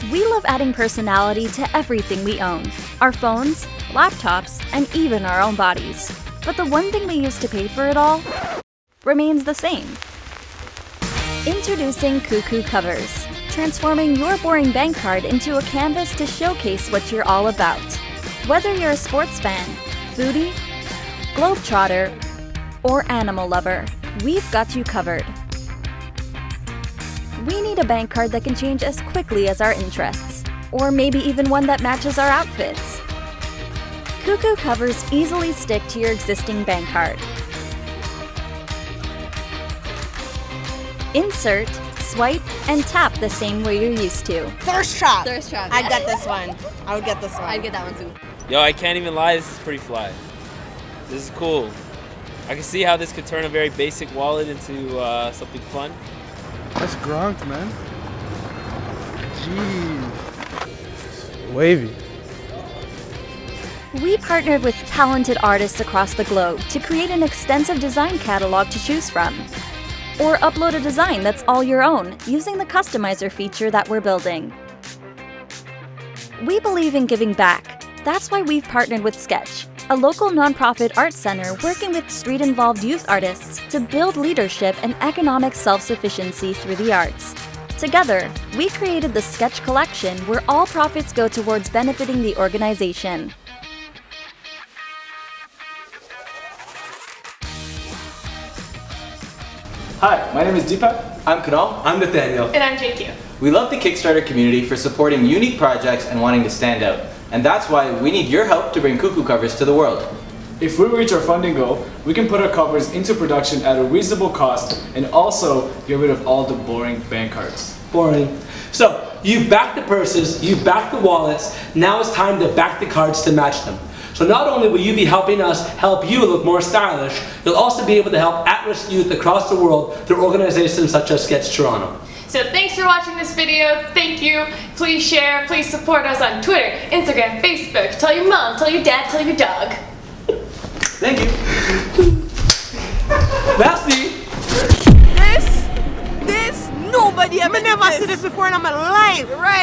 We love adding personality to everything we own. Our phones, laptops, and even our own bodies. But the one thing we use to pay for it all remains the same. Introducing Cuckoo Covers, transforming your boring bank card into a canvas to showcase what you're all about. Whether you're a sports fan, foodie, globetrotter, or animal lover, we've got you covered. We need a bank card that can change as quickly as our interests, or maybe even one that matches our outfits. Cuckoo Covers easily stick to your existing bank card. Insert, swipe, and tap the same way you're used to. Thirst trap. Thirst trap. I got this one. I would get this one. I'd get that one too. Yo, I can't even lie, this is pretty fly. This is cool. I can see how this could turn a very basic wallet into something fun. That's Gronk, man. Jeez. Wavy. We partnered with talented artists across the globe to create an extensive design catalog to choose from. Or upload a design that's all your own using the customizer feature that we're building. We believe in giving back. That's why we've partnered with Sketch, a local nonprofit art center working with street-involved youth artists to build leadership and economic self-sufficiency through the arts. Together, we created the Sketch Collection, where all profits go towards benefiting the organization. Hi, my name is Deepak. I'm Kunal. I'm Nathaniel. And I'm JQ. We love the Kickstarter community for supporting unique projects and wanting to stand out. And that's why we need your help to bring Cuckoo Covers to the world. If we reach our funding goal, we can put our covers into production at a reasonable cost and also get rid of all the boring bank cards. Boring. So, you've backed the purses, you've backed the wallets, now it's time to back the cards to match them. So not only will you be helping us help you look more stylish, you'll also be able to help at-risk youth across the world through organizations such as Sketch Toronto. So thanks for watching this video. Thank you. Please share. Please support us on Twitter, Instagram, Facebook. Tell your mom, tell your dad, tell your dog. Thank you. Merci. This, nobody ever never seen this before in my life. Right.